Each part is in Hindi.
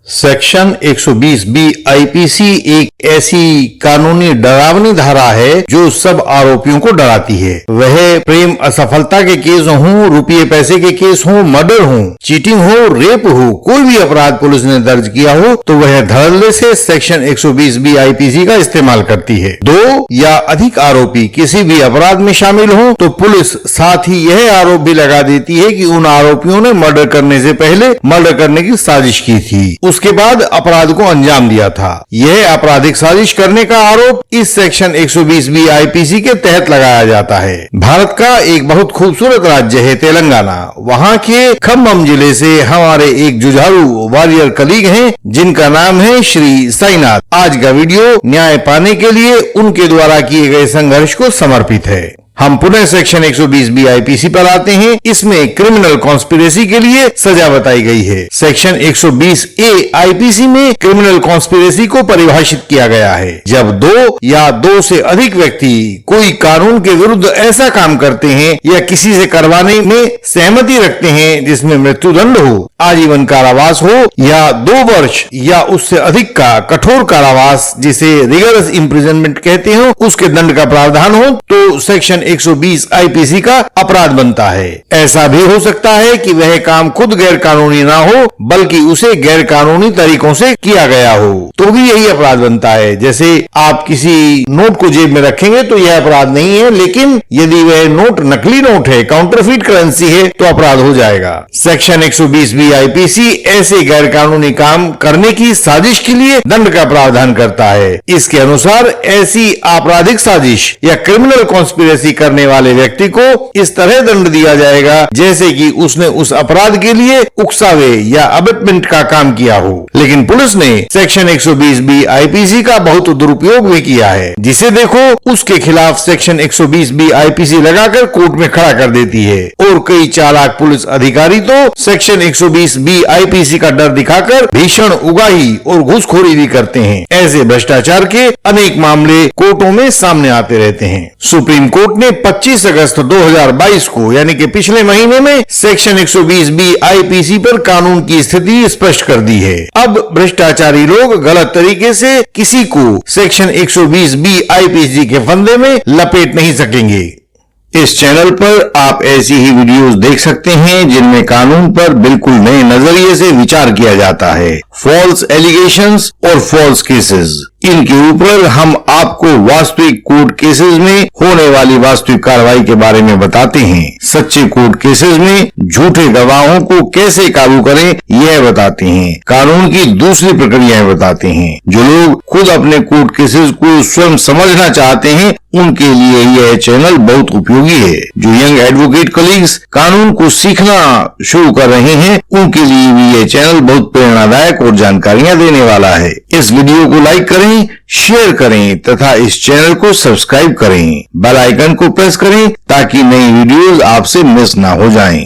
सेक्शन 120B आईपीसी एक ऐसी कानूनी डरावनी धारा है जो सब आरोपियों को डराती है। वह प्रेम असफलता के केस हों, रुपये पैसे के केस हों, मर्डर हो, चीटिंग हो, रेप हो, कोई भी अपराध पुलिस ने दर्ज किया हो तो वह धड़ल्ले से सेक्शन 120B आईपीसी का इस्तेमाल करती है। दो या अधिक आरोपी किसी भी अपराध में शामिल हो तो पुलिस साथ ही यह आरोप भी लगा देती है कि उन आरोपियों ने मर्डर करने से पहले मर्डर करने की साजिश की थी, उसके बाद अपराध को अंजाम दिया था। यह आपराधिक साजिश करने का आरोप इस सेक्शन 120B आईपीसी के तहत लगाया जाता है। भारत का एक बहुत खूबसूरत राज्य है तेलंगाना। वहाँ के खम्मम जिले से हमारे एक जुझारू वॉरियर कलीग हैं जिनका नाम है श्री साईनाथ। आज का वीडियो न्याय पाने के लिए उनके द्वारा किए गए संघर्ष को समर्पित है। हम पुनः सेक्शन 120B आईपीसी पर आते हैं। इसमें क्रिमिनल कॉन्स्पिरेसी के लिए सजा बताई गई है। सेक्शन 120A आईपीसी में क्रिमिनल कॉन्स्पिरेसी को परिभाषित किया गया है जब दो या दो से अधिक व्यक्ति कोई कानून के विरुद्ध ऐसा काम करते हैं या किसी से करवाने में सहमति रखते हैं जिसमें मृत्युदंड हो, आजीवन कारावास हो या 2 वर्ष या उससे अधिक का कठोर कारावास जिसे रिगरस इम्प्रिजनमेंट कहते हो उसके दंड का प्रावधान हो तो सेक्शन 120 आईपीसी का अपराध बनता है। ऐसा भी हो सकता है कि वह काम खुद गैर कानूनी ना हो बल्कि उसे गैर कानूनी तरीकों से किया गया हो तो भी यही अपराध बनता है। जैसे आप किसी नोट को जेब में रखेंगे तो यह अपराध नहीं है, लेकिन यदि वह नोट नकली नोट है, काउंटरफीट करेंसी है तो अपराध हो जाएगा। सेक्शन 120B आईपीसी ऐसे गैर कानूनी काम करने की साजिश के लिए दंड का प्रावधान करता है। इसके अनुसार ऐसी आपराधिक साजिश या क्रिमिनल कॉन्स्पिरेसी करने वाले व्यक्ति को इस तरह दंड दिया जाएगा जैसे कि उसने उस अपराध के लिए उकसावे या अबेटमेंट का काम किया हो। लेकिन पुलिस ने सेक्शन 120B आईपीसी का बहुत दुरुपयोग भी किया है। जिसे देखो उसके खिलाफ सेक्शन 120B आईपीसी लगाकर कोर्ट में खड़ा कर देती है। और कई चालाक पुलिस अधिकारी तो सेक्शन 120B आईपीसी का डर दिखाकर भीषण उगाही और घूसखोरी भी करते हैं। ऐसे भ्रष्टाचार के अनेक मामले कोर्टों में सामने आते रहते हैं। सुप्रीम कोर्ट ने 25 अगस्त 2022 को यानी कि पिछले महीने में सेक्शन 120B आईपीसी पर कानून की स्थिति स्पष्ट कर दी है। अब भ्रष्टाचारी लोग गलत तरीके से किसी को सेक्शन 120B आईपीसी के फंदे में लपेट नहीं सकेंगे। इस चैनल पर आप ऐसी ही वीडियोस देख सकते हैं जिनमें कानून पर बिल्कुल नए नजरिए से विचार किया जाता है। फॉल्स एलिगेशंस और फॉल्स केसेस, इनके ऊपर हम आपको वास्तविक कोर्ट केसेस में होने वाली वास्तविक कार्रवाई के बारे में बताते हैं। सच्चे कोर्ट केसेस में झूठे गवाहों को कैसे काबू करें यह बताते हैं। कानून की दूसरी प्रक्रियाएं बताते हैं। जो लोग खुद अपने कोर्ट केसेस को स्वयं समझना चाहते हैं उनके लिए यह चैनल बहुत उपयोगी है। जो यंग एडवोकेट कलीग्स कानून को सीखना शुरू कर रहे हैं उनके लिए भी यह चैनल बहुत प्रेरणादायक और जानकारियां देने वाला है। इस वीडियो को लाइक करें, शेयर करें तथा इस चैनल को सब्सक्राइब करें। बेल आइकन को प्रेस करें ताकि नई वीडियोस आपसे मिस ना हो जाएं।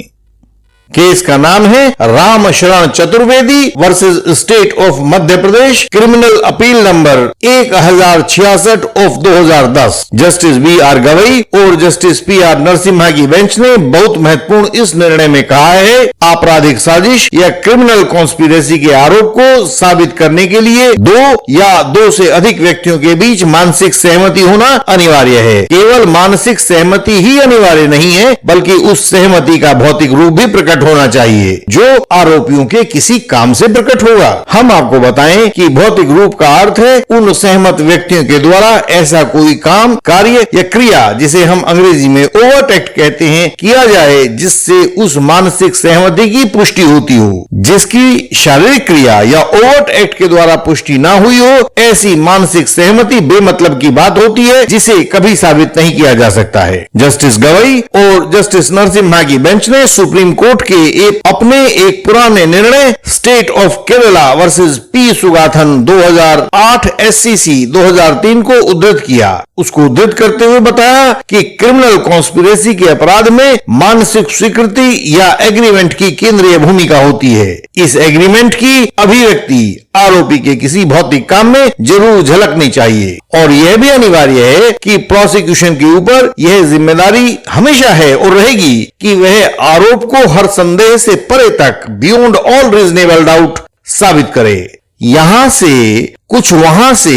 केस का नाम है राम शरण Chaturvedi versus state of Madhya Pradesh, criminal appeal number 1066 of 2010। Justice BR Gavai और जस्टिस PR नरसिम्हा की बेंच ने बहुत महत्वपूर्ण इस निर्णय में कहा है आपराधिक साजिश या क्रिमिनल कॉन्स्पिरेसी के आरोप को साबित करने के लिए 2 या 2 से अधिक व्यक्तियों के बीच मानसिक सहमति होना अनिवार्य है। केवल मानसिक सहमति ही अनिवार्य नहीं है बल्कि उस सहमति का भौतिक रूप भी प्रकट होना चाहिए जो आरोपियों के किसी काम से प्रकट होगा। हम आपको बताएं कि भौतिक रूप का अर्थ है उन सहमत व्यक्तियों के द्वारा ऐसा कोई काम, कार्य या क्रिया जिसे हम अंग्रेजी में ओवर्ट एक्ट कहते हैं किया जाए जिससे उस मानसिक सहमति की पुष्टि होती हो। जिसकी शारीरिक क्रिया या ओवर्ट एक्ट के द्वारा पुष्टि ना हुई हो ऐसी मानसिक सहमति बेमतलब की बात होती है जिसे कभी साबित नहीं किया जा सकता है। जस्टिस गवई और जस्टिस नरसिम्हा की बेंच ने सुप्रीम कोर्ट के अपने एक पुराने निर्णय state of Kerala versus P Sugathan 2008 SCC 2003 को उद्धृत किया। उसको उद्धृत करते हुए बताया कि क्रिमिनल कॉन्स्पिरेसी के अपराध में मानसिक स्वीकृति या एग्रीमेंट की केंद्रीय भूमिका होती है। इस एग्रीमेंट की अभिव्यक्ति आरोपी के किसी भौतिक काम में जरूर झलकनी चाहिए और यह भी अनिवार्य है कि प्रोसिक्यूशन के ऊपर यह जिम्मेदारी हमेशा है और रहेगी कि वह आरोप को हर संदेह से परे तक बियॉन्ड ऑल रीजनेबल डाउट साबित करे। यहां से कुछ वहां से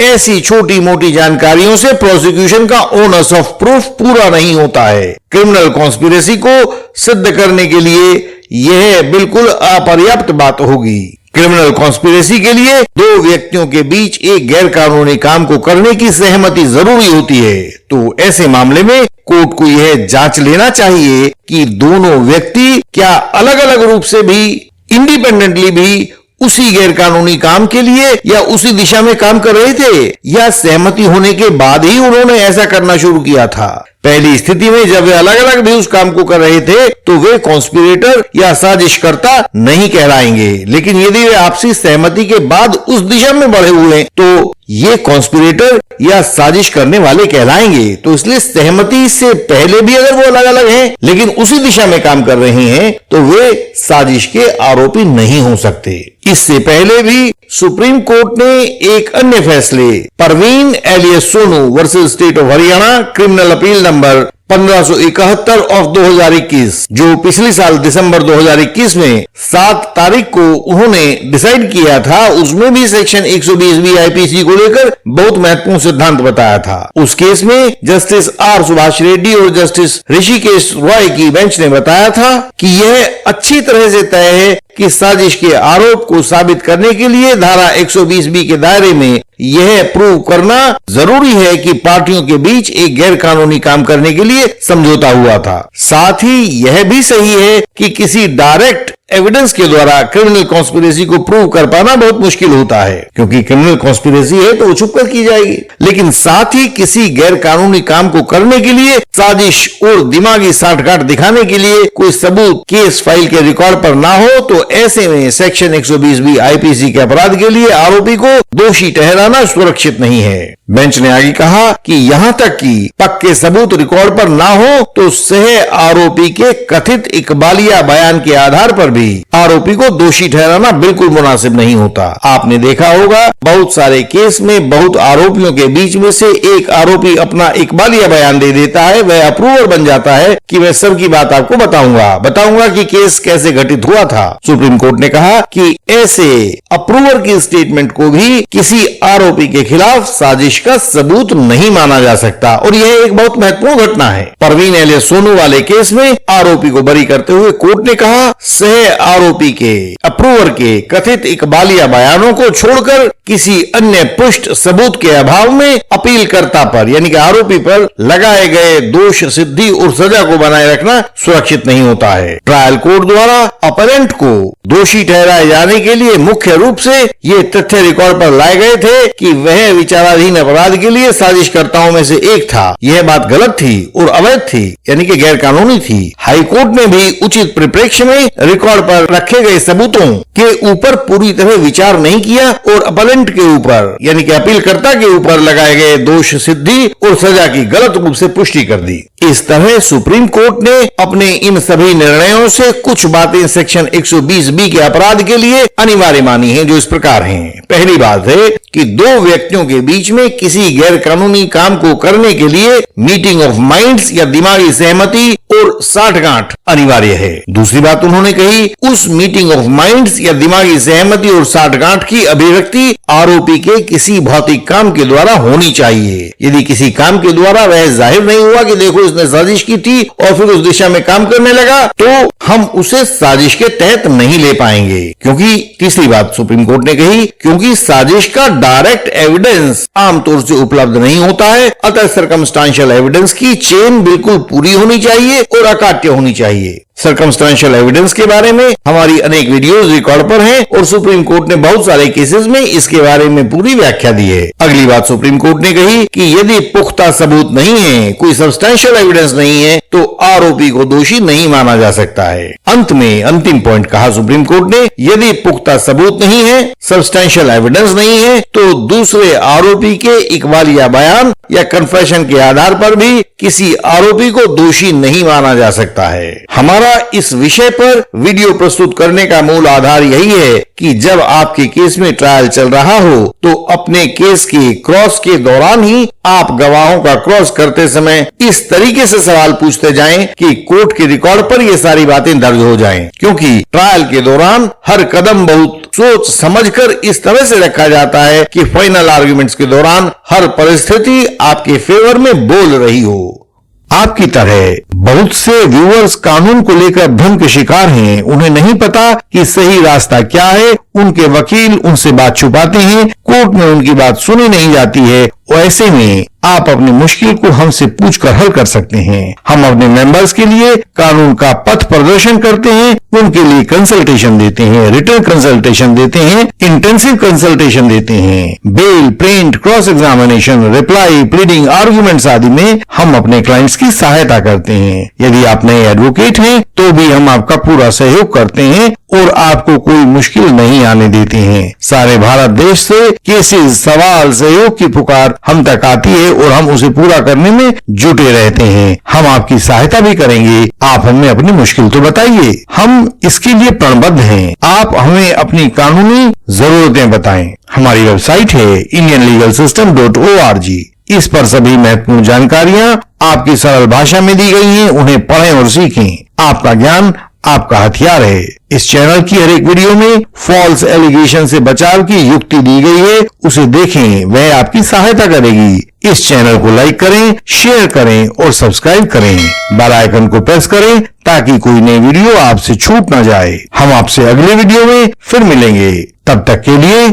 ऐसी छोटी मोटी जानकारियों से प्रोसिक्यूशन का ओनर्स ऑफ प्रूफ पूरा नहीं होता है। क्रिमिनल कॉन्स्पिरेसी को सिद्ध करने के लिए यह बिल्कुल अपर्याप्त बात होगी। क्रिमिनल कॉन्स्पिरेसी के लिए दो व्यक्तियों के बीच एक गैर कानूनी काम को करने की सहमति जरूरी होती है। तो ऐसे मामले में कोर्ट को यह जांच लेना चाहिए कि दोनों व्यक्ति क्या अलग अलग रूप से भी, इंडिपेंडेंटली भी उसी गैर कानूनी काम के लिए या उसी दिशा में काम कर रहे थे, या सहमति होने के बाद ही उन्होंने ऐसा करना शुरू किया था। पहली स्थिति में जब वे अलग अलग भी उस काम को कर रहे थे तो वे कॉन्स्पिरेटर या साजिशकर्ता नहीं कहलाएंगे, लेकिन यदि वे आपसी सहमति के बाद उस दिशा में बढ़े हुए तो ये कॉन्स्पिरेटर या साजिश करने वाले कहलाएंगे। तो इसलिए सहमति से पहले भी अगर वो अलग अलग हैं लेकिन उसी दिशा में काम कर रहे हैं तो वे साजिश के आरोपी नहीं हो सकते। इससे पहले भी सुप्रीम कोर्ट ने एक अन्य फैसले, Parveen alias Sonu versus state of Haryana, criminal appeal number 1571 of 2021, जो पिछले साल दिसंबर 2021 में 7 तारीख को उन्होंने डिसाइड किया था, उसमें भी सेक्शन 120B आईपीसी को लेकर बहुत महत्वपूर्ण सिद्धांत बताया था। उस केस में जस्टिस आर सुभाष रेड्डी और जस्टिस ऋषिकेश रॉय की बेंच ने बताया था कि यह अच्छी तरह से तय है कि साजिश के आरोप को साबित करने के लिए धारा 120B के दायरे में यह प्रूव करना जरूरी है कि पार्टियों के बीच एक गैर कानूनी काम करने के लिए समझौता हुआ था। साथ ही यह भी सही है कि किसी डायरेक्ट एविडेंस के द्वारा क्रिमिनल कॉन्स्पिरेसी को प्रूव कर पाना बहुत मुश्किल होता है, क्योंकि क्रिमिनल कॉन्स्पिरेसी है तो वो छुप कर की जाएगी। लेकिन साथ ही किसी गैर कानूनी काम को करने के लिए साजिश और दिमागी साठगांठ दिखाने के लिए कोई सबूत केस फाइल के रिकॉर्ड पर ना हो तो ऐसे में सेक्शन 120B आईपीसी के अपराध के लिए आरोपी को दोषी ठहराना सुरक्षित नहीं है। बेंच ने आगे कहा कि यहां तक कि पक्के सबूत रिकॉर्ड पर ना हो तो सह आरोपी के कथित इकबालिया बयान के आधार पर भी आरोपी को दोषी ठहराना बिल्कुल मुनासिब नहीं होता। आपने देखा होगा बहुत सारे केस में बहुत आरोपियों के बीच में से एक आरोपी अपना इकबालिया बयान दे देता है, वह अप्रूवर बन जाता है कि मैं सबकी बात आपको बताऊंगा कि केस कैसे घटित हुआ था। सुप्रीम कोर्ट ने कहा कि ऐसे अप्रूवर की स्टेटमेंट को भी किसी आरोपी के खिलाफ साजिश का सबूत नहीं माना जा सकता, और यह एक बहुत महत्वपूर्ण घटना है। परवीन एलियस सोनू वाले केस में आरोपी को बरी करते हुए कोर्ट ने कहा, सह आरोपी के अप्रूवर के कथित इकबालिया बयानों को छोड़कर किसी अन्य पुष्ट सबूत के अभाव में अपीलकर्ता पर यानी कि आरोपी पर लगाए गए दोष सिद्धि और सजा को बनाए रखना सुरक्षित नहीं होता है। ट्रायल कोर्ट द्वारा अपरेंट को दोषी ठहराए जाने के लिए मुख्य रूप से ये तथ्य रिकॉर्ड पर लाए गए थे कि वह विचाराधीन अपराध के लिए साजिशकर्ताओं में से एक था। यह बात गलत थी और अवैध थी, यानी कि गैर कानूनी थी। हाई कोर्ट ने भी उचित परिप्रेक्ष्य में रिकॉर्ड पर रखे गए सबूतों के ऊपर पूरी तरह विचार नहीं किया और अपलेंट के ऊपर यानी कि अपीलकर्ता के ऊपर लगाए गए दोष सिद्धि और सजा की गलत रूप से पुष्टि कर दी। इस तरह सुप्रीम कोर्ट ने अपने इन सभी निर्णयों से कुछ बातें सेक्शन 120B के अपराध के लिए अनिवार्य मानी हैं, जो इस प्रकार हैं। पहली बात है कि दो व्यक्तियों के बीच में किसी गैर कानूनी काम को करने के लिए मीटिंग ऑफ माइंड्स या दिमागी सहमति और साठगांठ अनिवार्य है। दूसरी बात उन्होंने कही, उस मीटिंग ऑफ माइंड्स या दिमागी सहमति और साठगांठ की अभिव्यक्ति आरोपी के किसी भौतिक काम के द्वारा होनी चाहिए। यदि किसी काम के द्वारा वह जाहिर नहीं हुआ कि देखो इसने साजिश की थी और फिर उस दिशा में काम करने लगा, तो हम उसे साजिश के तहत नहीं ले पाएंगे। क्योंकि तीसरी बात सुप्रीम कोर्ट ने कही, क्योंकि साजिश का डायरेक्ट एविडेंस आमतौर से उपलब्ध नहीं होता है, अतः सर्कमस्टांशियल एविडेंस की चेन बिल्कुल पूरी होनी चाहिए और अकाट्य होनी चाहिए। सर्कमस्टांशियल एविडेंस के बारे में हमारी अनेक वीडियोस रिकॉर्ड पर हैं और सुप्रीम कोर्ट ने बहुत सारे केसेस में इसके बारे में पूरी व्याख्या दी है। अगली बात सुप्रीम कोर्ट ने कही कि यदि पुख्ता सबूत नहीं है, कोई सब्सटेंशियल एविडेंस नहीं है, तो आरोपी को दोषी नहीं माना जा सकता है। अंत में अंतिम पॉइंट कहा सुप्रीम कोर्ट ने, यदि पुख्ता सबूत नहीं है, सब्सटेंशियल एविडेंस नहीं है, तो दूसरे आरोपी के इकबालिया बयान या कन्फेशन के आधार पर भी किसी आरोपी को दोषी नहीं माना जा सकता है। हमारा हमारा इस विषय पर वीडियो प्रस्तुत करने का मूल आधार यही है कि जब आपके केस में ट्रायल चल रहा हो तो अपने केस के क्रॉस के दौरान ही आप गवाहों का क्रॉस करते समय इस तरीके से सवाल पूछते जाएं कि कोर्ट के रिकॉर्ड पर ये सारी बातें दर्ज हो जाएं, क्योंकि ट्रायल के दौरान हर कदम बहुत सोच समझकर इस तरह से रखा जाता है कि फाइनल आर्ग्यूमेंट्स के दौरान हर परिस्थिति आपके फेवर में बोल रही हो। आपकी तरह बहुत से व्यूअर्स कानून को लेकर भ्रम के शिकार हैं। उन्हें नहीं पता कि सही रास्ता क्या है। उनके वकील उनसे बात छुपाते हैं, कोर्ट में उनकी बात सुनी नहीं जाती है। ऐसे में आप अपनी मुश्किल को हमसे पूछकर हल कर सकते हैं। हम अपने मेंबर्स के लिए कानून का पथ प्रदर्शन करते हैं, उनके लिए कंसल्टेशन देते हैं, रिटर्न कंसल्टेशन देते हैं, इंटेंसिव कंसल्टेशन देते हैं। Bail, print, cross examination, reply, pleading, arguments आदि में हम अपने क्लाइंट्स की सहायता करते हैं। यदि आप नए एडवोकेट हैं तो भी हम आपका पूरा सहयोग करते हैं और आपको कोई मुश्किल नहीं आने देते हैं। सारे भारत देश से केसेस, सवाल, सहयोग की पुकार हम तक आती है और हम उसे पूरा करने में जुटे रहते हैं। हम आपकी सहायता भी करेंगे। आप हमें अपनी मुश्किल तो बताइए, हम इसके लिए प्रणबद्ध हैं। आप हमें अपनी कानूनी जरूरतें बताएं। हमारी वेबसाइट है indianlegalsystem.org। इस पर सभी महत्वपूर्ण जानकारियां आपकी सरल भाषा में दी गई हैं। उन्हें पढ़ें और सीखें। आपका ज्ञान आपका हथियार है। इस चैनल की हर एक वीडियो में फॉल्स एलिगेशन से बचाव की युक्ति दी गई है, उसे देखें, वह आपकी सहायता करेगी। इस चैनल को लाइक करें, शेयर करें और सब्सक्राइब करें। बेल आइकन को प्रेस करें ताकि कोई नई वीडियो आपसे छूट ना जाए। हम आपसे अगले वीडियो में फिर मिलेंगे। तब तक के लिए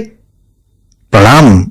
प्रणाम।